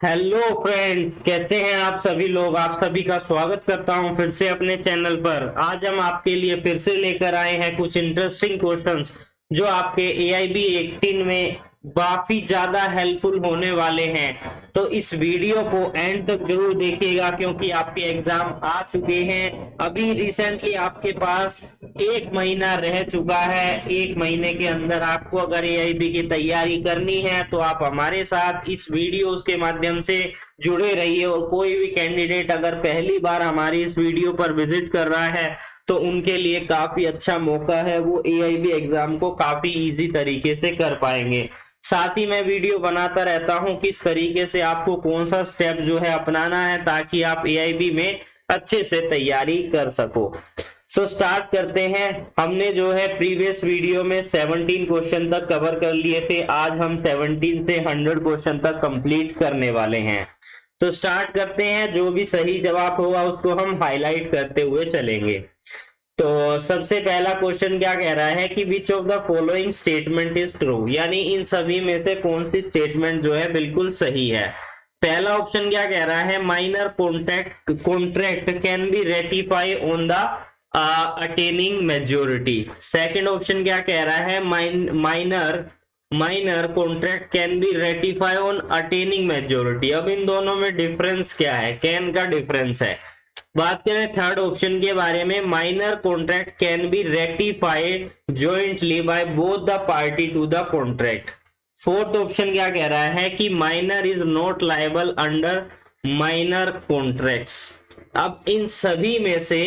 Hello friends, कैसे हैं आप सभी लोग। आप सभी का स्वागत करता हूं फिर से अपने चैनल पर। आज हम आपके लिए फिर से लेकर आए हैं कुछ इंटरेस्टिंग क्वेश्चंस जो आपके AIB 18 में काफी ज्यादा हेल्पफुल होने वाले हैं। तो इस वीडियो को एंड तक जरूर देखिएगा क्योंकि आपके एग्जाम आ चुके हैं। अभी रिसेंटली आपके पास एक महीना रह चुका है। एक महीने के अंदर आपको अगर AIB की तैयारी करनी है तो आप हमारे साथ इस वीडियोस के माध्यम से जुड़े रहिए। और कोई भी कैंडिडेट अगर पहली बार हमारी इस वीडियो पर विजिट कर रहा है तो उनके लिए काफी अच्छा मौका है, वो AIB एग्जाम को काफी इजी तरीके से कर पाएंगे। साथ ही मैं वीडियो बनाता रहता हूं किस तरीके से आपको कौन सा स्टेप जो है अपनाना है ताकि आप AIB में अच्छे से तैयारी कर सको। तो स्टार्ट करते हैं। हमने जो है प्रीवियस वीडियो में 17 क्वेश्चन तक कवर कर लिए थे। आज हम 17 से 100 क्वेश्चन तक कंप्लीट करने वाले हैं। तो स्टार्ट करते हैं। जो भी सही जवाब होगा उसको हम हाईलाइट करते हुए चलेंगे। तो सबसे पहला क्वेश्चन क्या कह रहा है कि विच of the following statement is true, यानी इन सभी में से कौन सी स्टेटमेंट जो है बिल्कुल सही है। पहला ऑप्शन क्या कह रहा है, minor contract can B ratify on the attaining majority. Second option क्या कह रहा है, minor contract can B ratify on attaining majority. अब इन दोनों में डिफरेंस क्या है, कैन का डिफरेंस है। बात करें थर्ड ऑप्शन के बारे में, minor contract can be ratified jointly by both the party to the contract. Fourth option क्या कह रहा है कि minor is not liable under minor contracts. अब इन सभी में से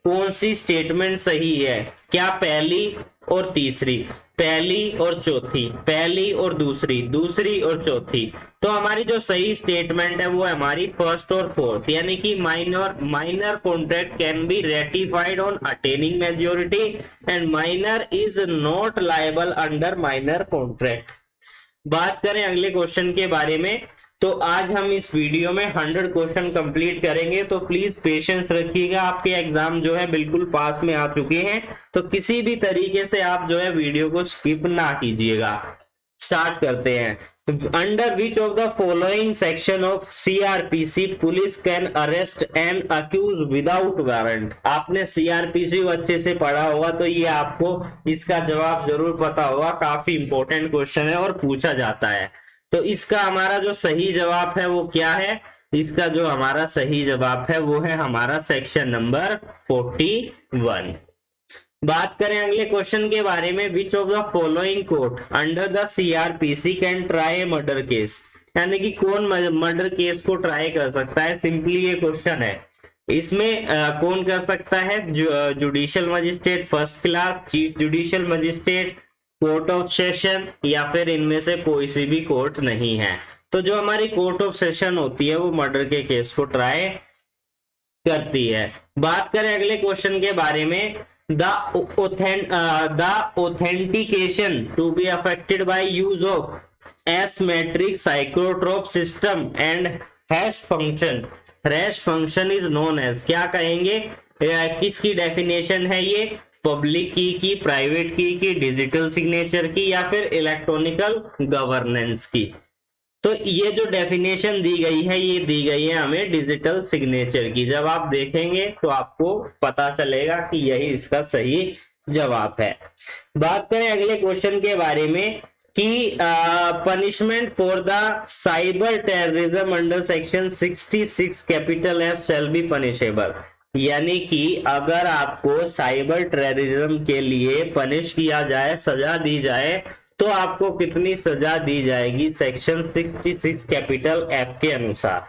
कौन सी स्टेटमेंट सही है, क्या पहली और तीसरी, पहली और चौथी, पहली और दूसरी, दूसरी और चौथी। तो हमारी जो सही स्टेटमेंट है वो है हमारी फर्स्ट और फोर्थ, यानी कि minor contract can be ratified on attaining majority and minor is not liable under minor contract. बात करें अगले क्वेश्चन के बारे में, तो आज हम इस वीडियो में 100 क्वेश्चन कंप्लीट करेंगे। तो प्लीज पेशेंस रखिएगा, आपके एग्जाम जो है बिल्कुल पास में आ चुके हैं। तो किसी भी तरीके से आप जो है वीडियो को स्किप ना कीजिएगा। स्टार्ट करते हैं। Under which of the following section of CRPC police can arrest an accused without warrant. आपने CRPC को अच्छे से पढ़ा होगा तो ये आपको इसका जवाब जरूर पता होगा। काफी इंपॉर्टेंट क्वेश्चन है और पूछा जाता है। तो इसका हमारा जो सही जवाब है वो क्या है, इसका जो हमारा सही जवाब है वो है हमारा सेक्शन नंबर 41। बात करें अगले क्वेश्चन के बारे में, which of the following court under the CRPC can try murder case, यानी कि कौन मर्डर केस को ट्राई कर सकता है। सिंपली ये क्वेश्चन है। इसमें कौन कर सकता है, judicial magistrate first class, chief judicial magistrate, court of session, या फिर इनमें से कोई सी भी कोर्ट नहीं है। तो जो हमारी कोर्ट ऑफ सेशन होती है वो मर्डर के केस को ट्राई करती है। बात करें अगले क्वेश्चन के बारे में, the authentication to be affected by use of asymmetric साइक्रोट्रोप system and hash function. Hash function is known as, क्या कहेंगे, किसकी डेफिनेशन है ये, पब्लिक की प्राइवेट की डिजिटल सिग्नेचर की, या फिर इलेक्ट्रॉनिकल गवर्नेंस की। तो ये जो डेफिनेशन दी गई है ये दी गई है हमें डिजिटल सिग्नेचर की। जब आप देखेंगे तो आपको पता चलेगा कि यही इसका सही जवाब है। बात करें अगले क्वेश्चन के बारे में कि punishment for the cyber terrorism under section 66 capital F shall be punishable, यानी कि अगर आपको साइबर टेररिज्म के लिए पनिश किया जाए, सजा दी जाए, तो आपको कितनी सजा दी जाएगी सेक्शन 66 कैपिटल F के अनुसार।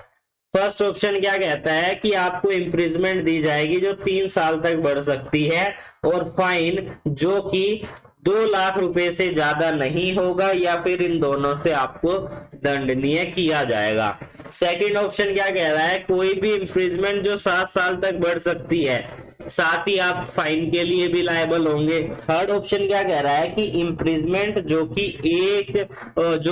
फर्स्ट ऑप्शन क्या कहता है कि आपको इम्प्रिजमेंट दी जाएगी जो 3 साल तक बढ़ सकती है, और फाइन जो कि 2 लाख रुपए से ज्यादा नहीं होगा, या फिर इन दोनों से आपको दंडनीय किया जाएगा। सेकंड ऑप्शन क्या कह रहा है, कोई भी इम्प्रिजमेंट जो 7 साल तक बढ़ सकती है, साथ ही आप फाइन के लिए भी लायबल होंगे। थर्ड ऑप्शन क्या कह रहा है कि इम्प्रिजमेंट जो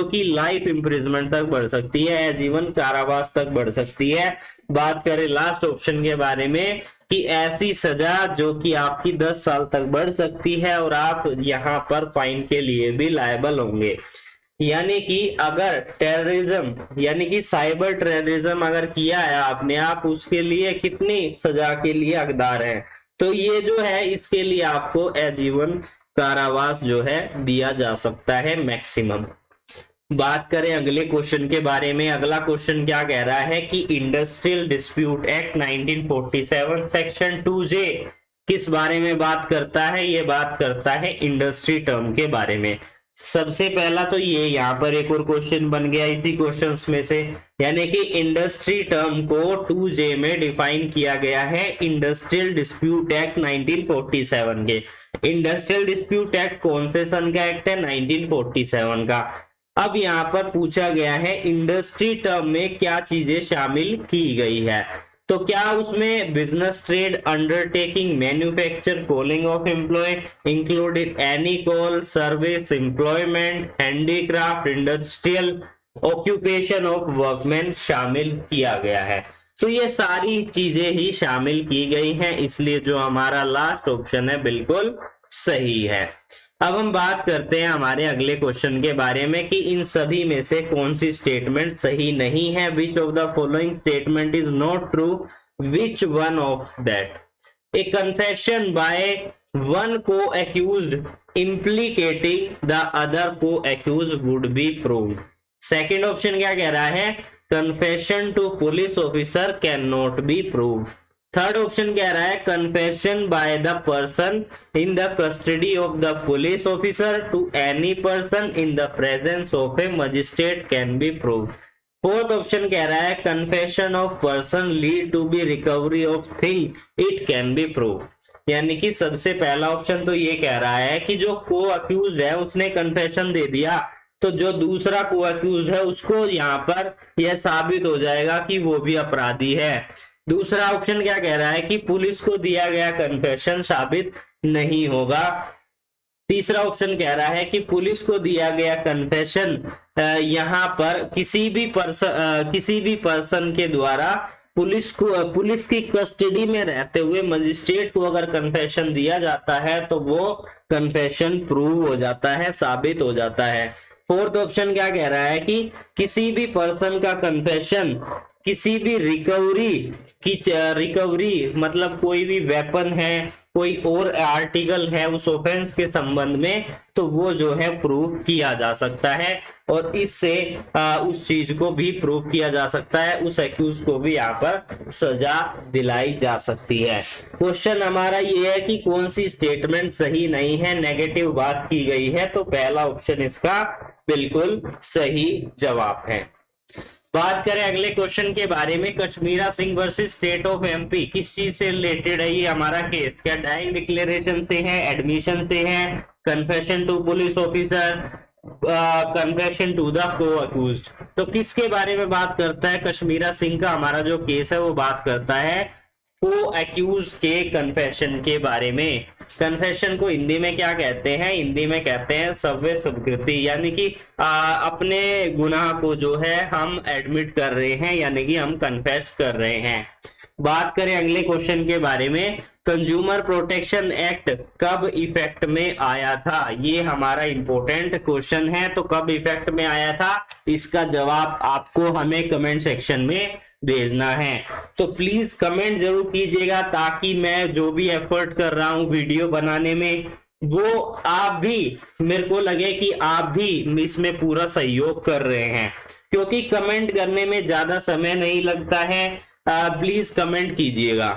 कि लाइफ इम्प्रिजमेंट तक बढ़ सकती है, जीवन कारावास तक बढ़ सकती है। बात करें लास्ट ऑप्शन के बारे में कि ऐसी सजा जो कि आपकी 10 साल तक बढ़ सकती है और आप यहाँ पर फाइन के लिए भी लायबल होंगे। यानी कि अगर टेररिज्म यानी कि साइबर टेररिज्म अगर किया है आपने, आप उसके लिए कितनी सजा के लिए हकदार हैं। तो ये जो है इसके लिए आपको आजीवन कारावास जो है दिया जा सकता है मैक्सिमम। बात करें अगले क्वेश्चन के बारे में। अगला क्वेश्चन क्या कह रहा है कि industrial dispute act 1947 section 2J किस बारे में बात करता है? ये बात करता है इंडस्ट्री टर्म के बारे में। सबसे पहला तो ये यहाँ पर एक और क्वेश्चन बन गया इसी क्वेश्चंस में से, यानी कि इंडस्ट्री टर्म को 2J में डिफाइन किया गया है इंडस्ट्रियल डिस्प्यूट एक्ट 1947 के। इंडस्ट्रियल डिस्प्यूट एक्ट कौन से सन का एक्ट है? 1947 का। अब यहाँ पर पूछा गया है इंडस्ट्री टर्म में क्या चीजें शामिल की गई है। तो क्या उसमें business, trade, undertaking, manufacture, calling of employ, included any call, service, employment, handicraft, industrial occupation of workman शामिल किया गया है। तो ये सारी चीजें ही शामिल की गई हैं, इसलिए जो हमारा लास्ट ऑप्शन है बिल्कुल सही है। अब हम बात करते हैं हमारे अगले क्वेश्चन के बारे में कि इन सभी में से कौन सी स्टेटमेंट सही नहीं है। Which of the following statement is not true? Which one of that? A confession by one co-accused implicating the other co-accused would be proved। Second option क्या कह रहा है? Confession to police officer can not be proved. Third option कह रहा है confession by the person in the custody of the police officer to any person in the presence of a magistrate can be proved. Fourth option कह रहा है confession of person lead to be recovery of thing it can be proved. यानी कि सबसे पहला option तो ये कह रहा है कि जो को अक्यूज है उसने कन्फेशन दे दिया, तो जो दूसरा को अक्यूज है उसको यहाँ पर यह साबित हो जाएगा कि वो भी अपराधी है। दूसरा ऑप्शन क्या कह रहा है कि पुलिस को दिया गया कन्फेशन साबित नहीं होगा। तीसरा ऑप्शन कह रहा है कि पुलिस को दिया गया कन्फेशन यहाँ पर किसी भी पर्सन के द्वारा पुलिस की कस्टडी में रहते हुए मजिस्ट्रेट को अगर कन्फेशन दिया जाता है तो वो कन्फेशन प्रूव हो जाता है, साबित हो जाता है। फोर्थ ऑप्शन क्या कह रहा है कि किसी भी पर्सन का कन्फेशन किसी भी रिकवरी मतलब कोई भी वेपन है, कोई और आर्टिकल है उस ऑफेंस के संबंध में, तो वो जो है प्रूव किया जा सकता है और इससे उस चीज को भी प्रूव किया जा सकता है, उस एक्यूज को भी यहाँ पर सजा दिलाई जा सकती है। क्वेश्चन हमारा ये है कि कौन सी स्टेटमेंट सही नहीं है, नेगेटिव बात की गई है, तो पहला ऑप्शन इसका बिल्कुल सही जवाब है। बात करें अगले क्वेश्चन के बारे में, Kashmira Singh versus state of MP किस चीज से रिलेटेड है ये हमारा केस? क्या डाइंग डिक्लेरेशन से है, एडमिशन से है, confession to police officer, confession to the को अक्यूज्ड? तो किसके बारे में बात करता है? कश्मीरा सिंह का हमारा जो केस है वो बात करता है को अक्यूज के कन्फेशन के बारे में। कन्फेशन को हिंदी में क्या कहते हैं? हिंदी में कहते हैं सव्य स्वीकृति, यानी कि अपने गुनाह को जो है हम एडमिट कर रहे हैं, यानी कि हम कन्फेस कर रहे हैं। बात करें अगले क्वेश्चन के बारे में, कंज्यूमर प्रोटेक्शन एक्ट कब इफेक्ट में आया था? ये हमारा इंपॉर्टेंट क्वेश्चन है। तो कब इफेक्ट में आया था, इसका जवाब आपको हमें कमेंट सेक्शन में भेजना है। तो प्लीज कमेंट जरूर कीजिएगा ताकि मैं जो भी एफर्ट कर रहा हूं वीडियो बनाने में वो आप भी, मेरे को लगे कि आप भी इसमें पूरा सहयोग कर रहे हैं, क्योंकि कमेंट करने में ज्यादा समय नहीं लगता है। प्लीज कमेंट कीजिएगा।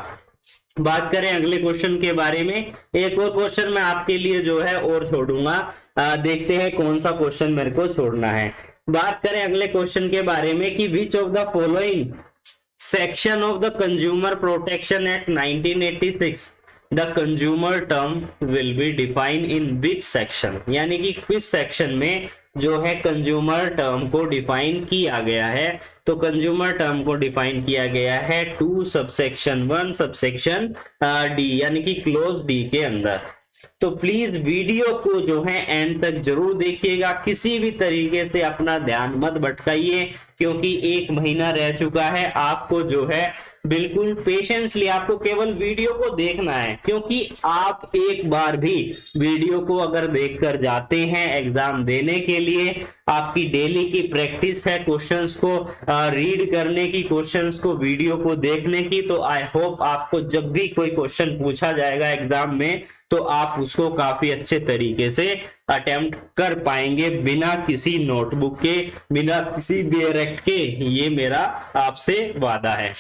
बात करें अगले क्वेश्चन के बारे में, एक और क्वेश्चन मैं आपके लिए जो है और छोड़ूंगा, देखते हैं कौन सा क्वेश्चन मेरे को छोड़ना है। बात करें अगले क्वेश्चन के बारे में कि विच of the following section of the consumer protection act 1986 the consumer term will be define in which section, यानी कि किस सेक्शन में जो है कंज्यूमर टर्म को डिफाइन किया गया है? तो कंज्यूमर टर्म को डिफाइन किया गया है 2 सबसेक्शन 1 सबसेक्शन डी, यानी कि क्लोज डी के अंदर। तो प्लीज वीडियो को जो है एंड तक जरूर देखिएगा, किसी भी तरीके से अपना ध्यान मत भटकाइए, क्योंकि 1 महीना रह चुका है। आपको जो है बिल्कुल पेशेंसली आपको केवल वीडियो को देखना है, क्योंकि आप एक बार भी वीडियो को अगर देखकर जाते हैं एग्जाम देने के लिए, आपकी डेली की प्रैक्टिस है क्वेश्चंस को रीड करने की, क्वेश्चंस को वीडियो को देखने की, तो आई होप आपको जब भी कोई क्वेश्चन पूछा जाएगा एग्जाम में तो आप उसको काफी अच्छे तरीके से अटेम्प्ट कर पाएंगे, बिना किसी नोटबुक के, बिना किसी डायरेक्ट के। ये मेरा आपसे वादा है।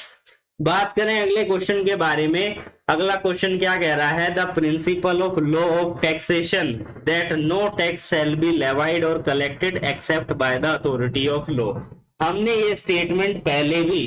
बात करें अगले क्वेश्चन के बारे में। अगला क्वेश्चन क्या कह रहा है? The principal of law of taxation that no tax shall be levied और collected except by the authority of law. हमने ये स्टेटमेंट पहले भी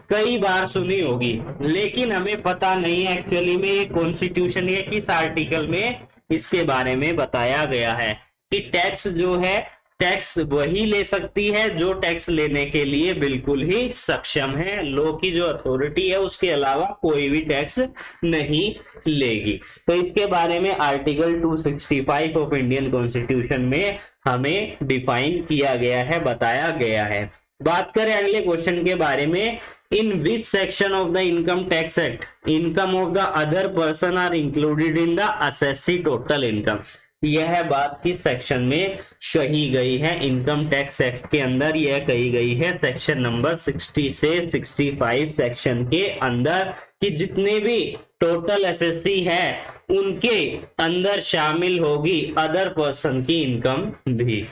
कई बार सुनी होगी, लेकिन हमें पता नहीं है एक्चुअली में ये कॉन्स्टिट्यूशन या किस आर्टिकल में इसके बारे में बताया गया है कि टैक्स जो है, टैक्स वही ले सकती है जो टैक्स लेने के लिए बिल्कुल ही सक्षम है। लॉ की जो अथॉरिटी है उसके अलावा कोई भी टैक्स नहीं लेगी। तो इसके बारे में आर्टिकल 265 ऑफ इंडियन कॉन्स्टिट्यूशन में हमें डिफाइन किया गया है, बताया गया है। बात करें अगले क्वेश्चन के बारे में। In which section of the income tax act income of the other person are included in the assessee total income. यह बात किस सेक्शन में कही गई है? इनकम टैक्स एक्ट के अंदर यह कही गई है सेक्शन नंबर 60 से 65 सेक्शन के अंदर, कि जितने भी टोटल एसएससी है उनके अंदर शामिल होगी अदर पर्सन की इनकम भी।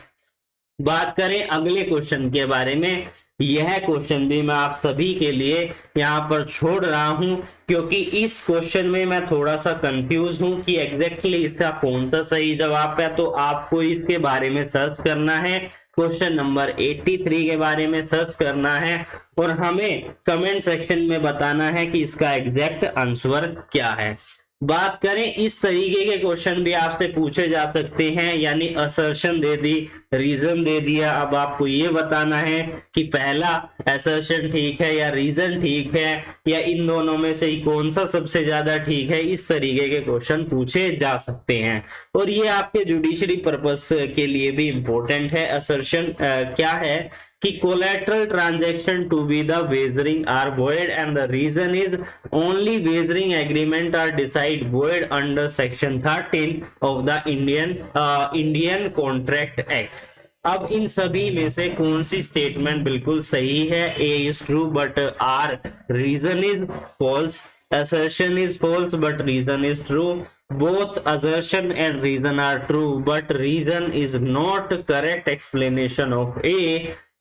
बात करें अगले क्वेश्चन के बारे में। यह क्वेश्चन भी मैं आप सभी के लिए यहाँ पर छोड़ रहा हूं, क्योंकि इस क्वेश्चन में मैं थोड़ा सा कंफ्यूज हूं कि एग्जैक्टली इसका कौन सा सही जवाब है। तो आपको इसके बारे में सर्च करना है, क्वेश्चन नंबर 83 के बारे में सर्च करना है और हमें कमेंट सेक्शन में बताना है कि इसका एग्जैक्ट आंसर क्या है। बात करें, इस तरीके के क्वेश्चन भी आपसे पूछे जा सकते हैं, यानी असर्शन दे दी, रीजन दे दिया, अब आपको ये बताना है कि पहला असर्शन ठीक है या रीजन ठीक है, या इन दोनों में से ही कौन सा सबसे ज्यादा ठीक है। इस तरीके के क्वेश्चन पूछे जा सकते हैं और ये आपके जुडिशरी पर्पस के लिए भी इंपॉर्टेंट है। असर्शन क्या है कि collateral transaction to be the wagering are void and the reason is only wagering agreement are decide void under section 13 of the Indian Contract Act। अब इन सभी में से कौन सी स्टेटमेंट बिल्कुल सही है? A is true but R reason is false, assertion is false but reason is true, both assertion and reason are true but reason is not correct explanation of A,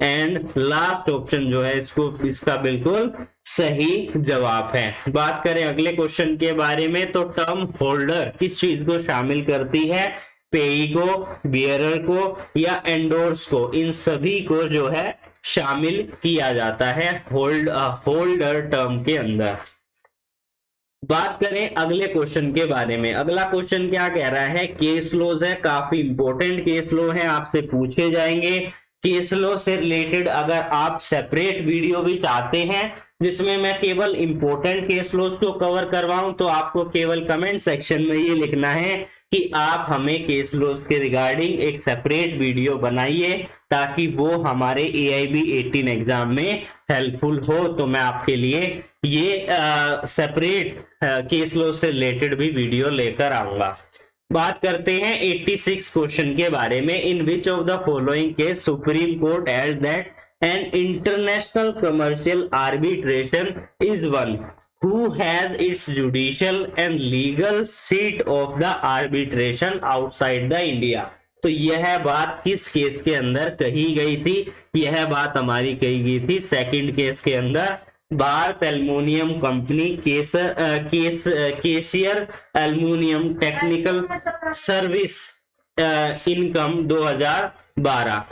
and last option जो है इसका बिल्कुल सही जवाब है। बात करें अगले क्वेश्चन के बारे में, तो टर्म होल्डर किस चीज को शामिल करती है? पेई को, बियरर को या एंडोर्स को, इन सभी को जो है शामिल किया जाता है होल्डर टर्म के अंदर। बात करें अगले क्वेश्चन के बारे में। अगला क्वेश्चन क्या कह रहा है? केस लॉज है, काफी इंपॉर्टेंट केस लॉ है, आपसे पूछे जाएंगे। केस लॉ से रिलेटेड अगर आप सेपरेट वीडियो भी चाहते हैं जिसमें मैं केवल इंपॉर्टेंट केस लॉज को कवर करवाऊं, तो आपको केवल कमेंट सेक्शन में ये लिखना है कि आप हमें केस लॉज के रिगार्डिंग एक सेपरेट वीडियो बनाइए, ताकि वो हमारे AIB 18 एग्जाम में हेल्पफुल हो। तो मैं आपके लिए ये सेपरेट केस लॉज से रिलेटेड भी वीडियो लेकर आऊंगा। बात करते हैं 86 क्वेश्चन के बारे में। In which of the following case supreme court held that an international commercial arbitration is one who has its judicial and legal seat of the arbitration outside the India। तो यह बात किस केस के अंदर कही गई थी? यह बात हमारी कही गई थी सेकंड केस के अंदर, Bharat aluminium company cashier aluminium technical service income 2012।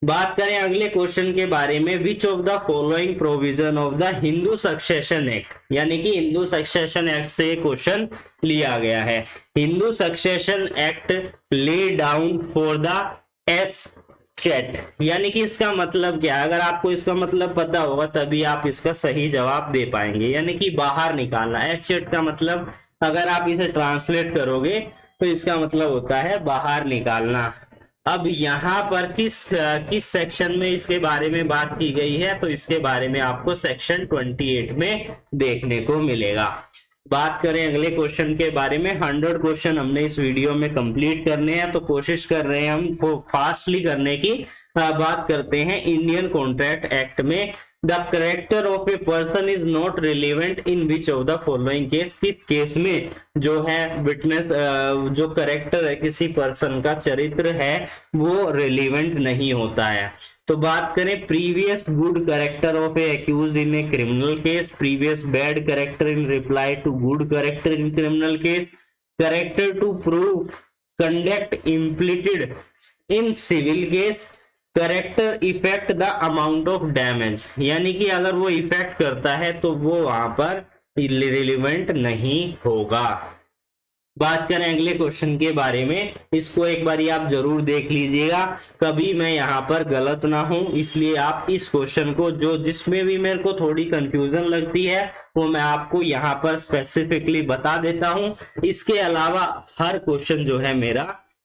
बात करें अगले क्वेश्चन के बारे में, which of the following provision of the Hindu succession act, यानी कि हिंदू सक्सेशन एक्ट से क्वेश्चन लिया गया है। Hindu succession act lay down for the S chat, यानी कि इसका मतलब क्या है? अगर आपको इसका मतलब पता होगा तभी आप इसका सही जवाब दे पाएंगे, यानी कि बाहर निकालना। एस चैट का मतलब अगर आप इसे ट्रांसलेट करोगे तो इसका मतलब होता है बाहर निकालना। अब यहाँ पर किस किस सेक्शन में इसके बारे में बात की गई है, तो इसके बारे में आपको सेक्शन 28 में देखने को मिलेगा। बात करें अगले क्वेश्चन के बारे में, 100 क्वेश्चन हमने इस वीडियो में कंप्लीट करने हैं, तो कोशिश कर रहे हैं हम फास्टली करने की। बात करते हैं इंडियन कॉन्ट्रैक्ट एक्ट में, the character of a person is not relevant in which of the following case, किस केस में जो है विटनेस जो करेक्टर है किसी पर्सन का, चरित्र है, वो रिलेवेंट नहीं होता है। तो बात करें previous good character of a accused in a criminal case, previous bad character in reply to good character in criminal case, character to prove conduct impleaded in civil case, character affect the amount of damage, यानी कि अगर वो effect करता है तो वो वहां पर रिलेवेंट नहीं होगा। बात करें अगले क्वेश्चन के बारे में, इसको एक बार आप जरूर देख लीजिएगा, कभी मैं यहाँ पर गलत ना हूं, इसलिए आप इस क्वेश्चन को जो जिसमें भी मेरे को थोड़ी कंफ्यूजन लगती है वो मैं आपको यहाँ पर स्पेसिफिकली बता देता हूं। इसके अलावा हर क्वेश्चन जो है मेरा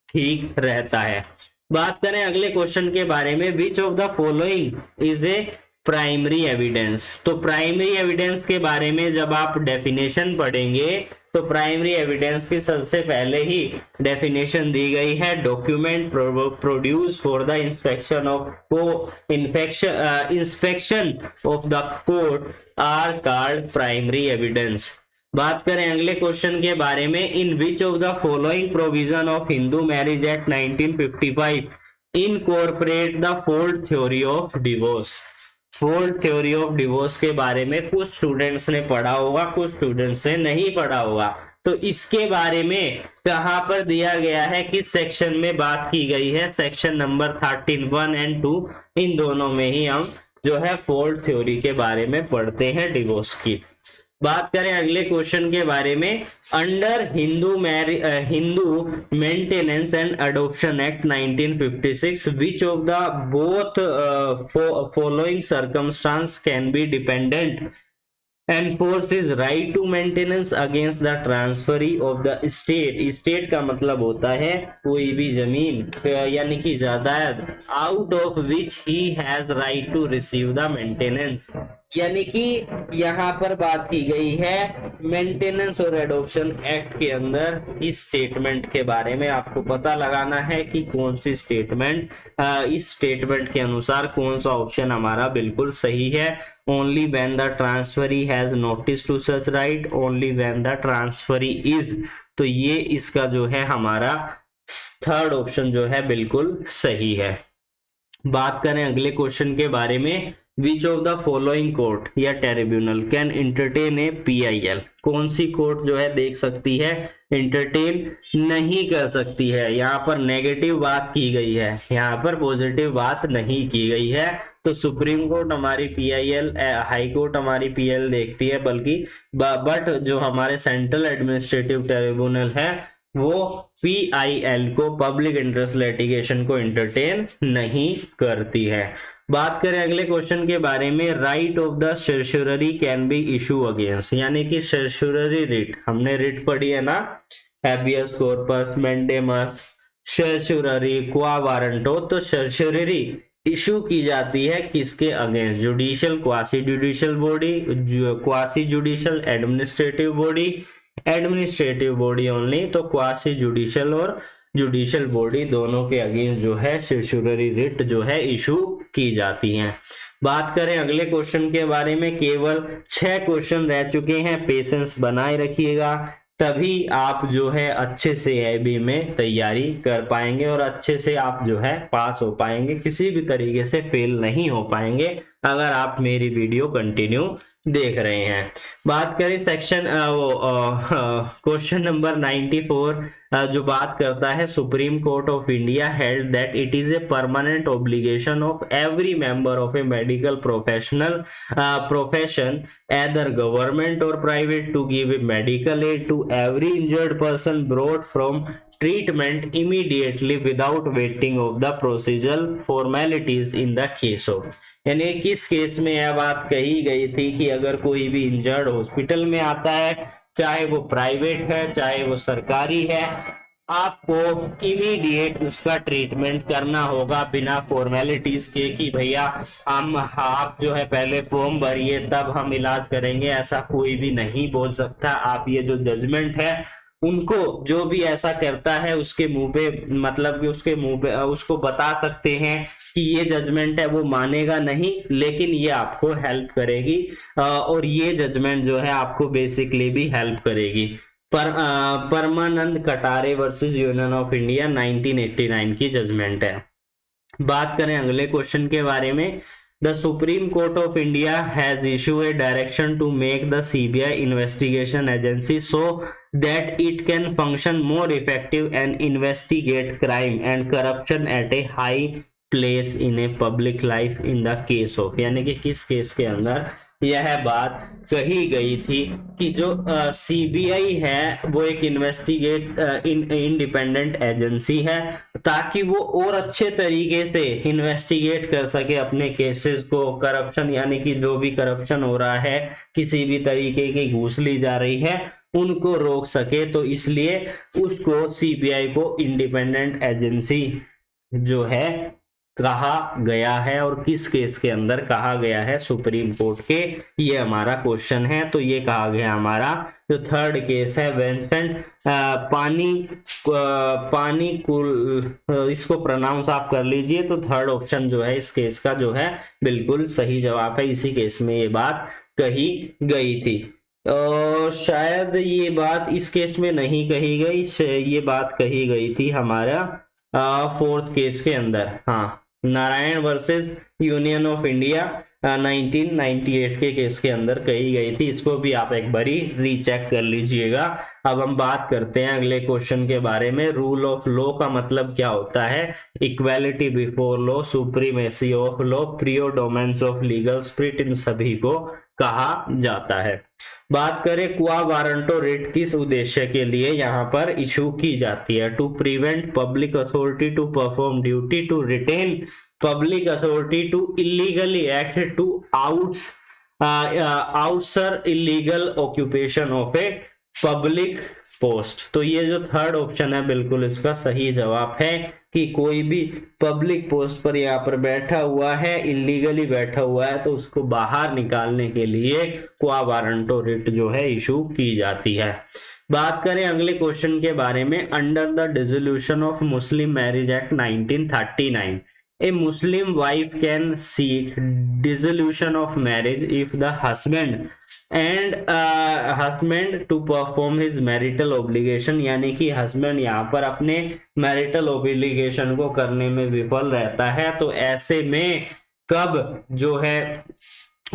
ठीक रहता है। बात करें अगले क्वेश्चन के बारे में, which of the following is a primary evidence. तो प्राइमरी एविडेंस के बारे में जब आप डेफिनेशन पढ़ेंगे तो प्राइमरी एविडेंस की सबसे पहले ही डेफिनेशन दी गई है, document produce for the inspection of inspection of the court are called primary evidence. बात करें अगले क्वेश्चन के बारे में, in which of the following provision of Hindu marriage act 1955 incorporate the fourth theory of divorce. Fourth theory of divorce के बारे में कुछ स्टूडेंट्स ने पढ़ा होगा, कुछ स्टूडेंट्स ने नहीं पढ़ा होगा, तो इसके बारे में कहां पर दिया गया है, किस सेक्शन में बात की गई है, सेक्शन नंबर 13 1 एंड 2, इन दोनों में ही हम जो है फोर्थ थ्योरी के बारे में पढ़ते हैं डिवोर्स की। बात करें अगले क्वेश्चन के बारे में, under Hindu maintenance and adoption act 1956 which of the both following circumstances can be dependent enforce is right to maintenance against the transferee of the state. State का मतलब होता है कोई भी जमीन यानी कि जायदाद, out of which he has right to receive the maintenance, यानी कि यहाँ पर बात की गई है मेंटेनेंस और एडॉप्शन एक्ट के अंदर इस स्टेटमेंट के बारे में आपको पता लगाना है कि कौन सी स्टेटमेंट, इस स्टेटमेंट के अनुसार कौन सा ऑप्शन हमारा बिल्कुल सही है। Only when the transferee has notice to such right, only when the transferee is, तो ये इसका जो है हमारा थर्ड ऑप्शन जो है बिल्कुल सही है। बात करें अगले क्वेश्चन के बारे में, which of the following court या tribunal can entertain a PIL, कौन सी कोर्ट जो है देख सकती है, इंटरटेन नहीं कर सकती है। यहाँ पर नेगेटिव बात की गई है, यहाँ पर पॉजिटिव बात नहीं की गई है। तो सुप्रीम कोर्ट हमारी PIL, हाई कोर्ट हमारी PIL देखती है, बल्कि बट जो हमारे सेंट्रल एडमिनिस्ट्रेटिव ट्रिब्यूनल है वो PIL को, पब्लिक इंटरेस्ट लिटिगेशन को इंटरटेन नहीं करती है। बात करें अगले क्वेश्चन के बारे में, right of the सर्चुररी can be issue against, यानी कि सर्चुररी रिट, हमने रिट पढ़ी है ना, हैबियस कॉर्पस, मैंडेमस, सर्चुररी, क्वा वारंटो, तो सर्चुररी इशू की जाती है किसके against, judicial, quasi judicial body, quasi judicial administrative body, administrative body only, तो क्वासी जुडिशियल और जुडिशियल बॉडी दोनों के अगेंस्ट जो है सर्चुररी रिट जो है इशू की जाती हैं। बात करें अगले क्वेश्चन के बारे में, केवल 6 क्वेश्चन रह चुके हैं, पेशेंस बनाए रखिएगा, तभी आप जो है अच्छे से AB में तैयारी कर पाएंगे और अच्छे से आप जो है पास हो पाएंगे, किसी भी तरीके से फेल नहीं हो पाएंगे अगर आप मेरी वीडियो कंटिन्यू देख रहे हैं। बात करें सेक्शन क्वेश्चन नंबर 94 जो बात करता है, supreme court of India held that it is a permanent obligation of every member of a medical profession either government और private to give a medical aid to every injured person brought from treatment immediately without waiting of the procedural formalities in the case of, यानी किस case में यह बात कही गई थी कि अगर कोई भी इंजर्ड हॉस्पिटल में आता है, चाहे वो प्राइवेट है चाहे वो सरकारी है, आपको इमीडिएट उसका ट्रीटमेंट करना होगा बिना फॉर्मेलिटीज के कि भैया हम आप जो है पहले फॉर्म भरिए तब हम इलाज करेंगे, ऐसा कोई भी नहीं बोल सकता। आप ये जो जजमेंट है उनको, जो भी ऐसा करता है उसके मुंह पे, मतलब कि उसके मुंह पे उसको बता सकते हैं कि ये जजमेंट है, वो मानेगा नहीं, लेकिन ये आपको हेल्प करेगी और ये जजमेंट जो है आपको बेसिकली भी हेल्प करेगी। Parmanand Katara versus union of India 1989 की जजमेंट है। बात करें अगले क्वेश्चन के बारे में, the supreme court of India has issue a direction to make the CBI investigation agency so that it can function more effective and investigate crime and corruption at a high place in a public life in the case of, यानी कि किस case के अंदर यह बात कही गई थी कि जो सीबीआई है वो एक इंडिपेंडेंट एजेंसी है, ताकि वो और अच्छे तरीके से इन्वेस्टिगेट कर सके अपने केसेस को। करप्शन, यानी कि जो भी करप्शन हो रहा है, किसी भी तरीके की घूस ली जा रही है, उनको रोक सके। तो इसलिए उसको सीबीआई को इंडिपेंडेंट एजेंसी जो है कहा गया है। और किस केस के अंदर कहा गया है? सुप्रीम कोर्ट के, ये हमारा क्वेश्चन है। तो ये कहा गया हमारा जो थर्ड केस है विंसेंट पानी कुल, इसको प्रोनाउंस आप कर लीजिए। तो थर्ड ऑप्शन जो है इस केस का जो है बिल्कुल सही जवाब है। इसी केस में ये बात कही गई थी। शायद ये बात इस केस में नहीं कही गई, ये बात कही गई थी हमारा फोर्थ केस के अंदर। हाँ, Narayan versus union of India 1998 के केस के अंदर कही गई थी। इसको भी आप एक बारी रीचेक कर लीजिएगा। अब हम बात करते हैं अगले क्वेश्चन के बारे में। रूल ऑफ लॉ का मतलब क्या होता है? Equality before law, supremacy of law, predominance of legal spirit, इन सभी को कहा जाता है। बात करें क्वा वारंटो रिट किस उद्देश्य के लिए यहाँ पर इशू की जाती है? To prevent public authority to perform duty, to retain public authority to illegally act, to आउटसर illegal occupation of a public post. तो ये जो थर्ड ऑप्शन है बिल्कुल इसका सही जवाब है कि कोई भी पब्लिक पोस्ट पर यहाँ पर बैठा हुआ है, इलीगली बैठा हुआ है, तो उसको बाहर निकालने के लिए क्वा वारंटो रिट जो है इशू की जाती है। बात करें अगले क्वेश्चन के बारे में। Under the dissolution of Muslim marriage act 1939, a Muslim wife can seek dissolution of marriage if the husband to perform his marital obligation, यानी कि हस्बैंड यहाँ पर अपने मैरिटल ओब्लिगेशन को करने में विफल रहता है। तो ऐसे में कब जो है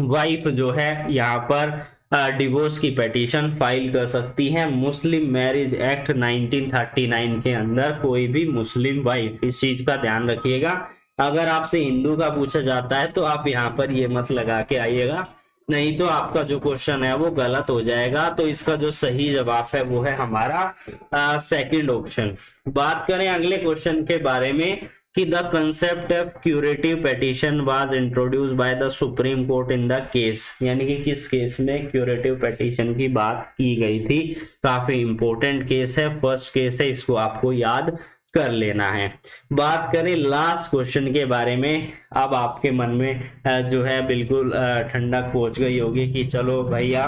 वाइफ जो है यहाँ पर डिवोर्स की पिटीशन फाइल कर सकती है? मुस्लिम मैरिज एक्ट 1939 के अंदर कोई भी मुस्लिम वाइफ, इस चीज का ध्यान रखिएगा। अगर आपसे हिंदू का पूछा जाता है तो आप यहाँ पर ये मत लगा के आइएगा, नहीं तो आपका जो क्वेश्चन है वो गलत हो जाएगा। तो इसका जो सही जवाब है वो है हमारा सेकंड ऑप्शन। बात करें अगले क्वेश्चन के बारे में कि the concept of curative petition was introduced by the supreme court in the case, यानी कि किस केस में क्यूरेटिव पिटीशन की बात की गई थी? काफी इंपॉर्टेंट केस है, फर्स्ट केस है, इसको आपको याद कर लेना है। बात करें लास्ट क्वेश्चन के बारे में। अब आपके मन में जो है बिल्कुल ठंडक पहुंच गई होगी कि चलो भैया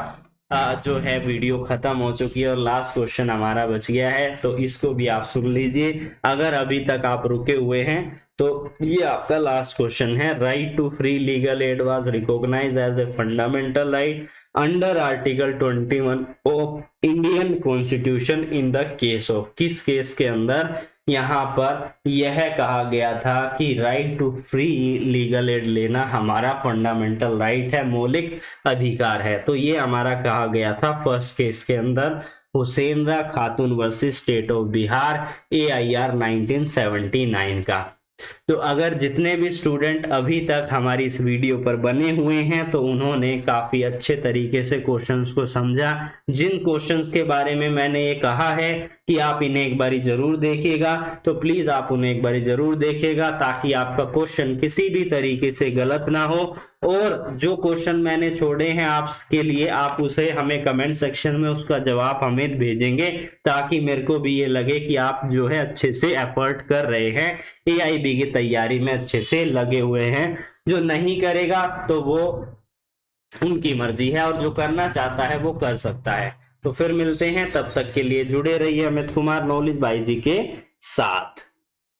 जो है वीडियो खत्म हो चुकी है और लास्ट क्वेश्चन हमारा बच गया है, तो इसको भी आप सुन लीजिए। अगर अभी तक आप रुके हुए हैं तो ये आपका लास्ट क्वेश्चन है। Right to free legal aid was recognised as a fundamental right under article 21 of Indian constitution in the case of, किस केस के अंदर यहाँ पर यह कहा गया था कि right to free legal aid लेना हमारा फंडामेंटल राइट है, मौलिक अधिकार है। तो ये हमारा कहा गया था फर्स्ट केस के अंदर, हुसैनरा खातून versus state of Bihar, AIR 1979 का। तो अगर जितने भी स्टूडेंट अभी तक हमारी इस वीडियो पर बने हुए हैं तो उन्होंने काफी अच्छे तरीके से क्वेश्चंस को समझा। जिन क्वेश्चंस के बारे में मैंने ये कहा है कि आप इन्हें एक बारी जरूर देखिएगा, तो प्लीज आप उन्हें एक बारी जरूर देखिएगा ताकि आपका क्वेश्चन किसी भी तरीके से गलत ना हो और जो क्वेश्चन मैंने छोड़े हैं आपके लिए, आप उसे हमें कमेंट सेक्शन में उसका जवाब हमें भेजेंगे, ताकि मेरे को भी ये लगे कि आप जो है अच्छे से एफर्ट कर रहे हैं, AIB की तैयारी में अच्छे से लगे हुए हैं। जो नहीं करेगा तो वो उनकी मर्जी है, और जो करना चाहता है वो कर सकता है। तो फिर मिलते हैं, तब तक के लिए जुड़े रहिए अमित कुमार नॉलेज भाई जी के साथ।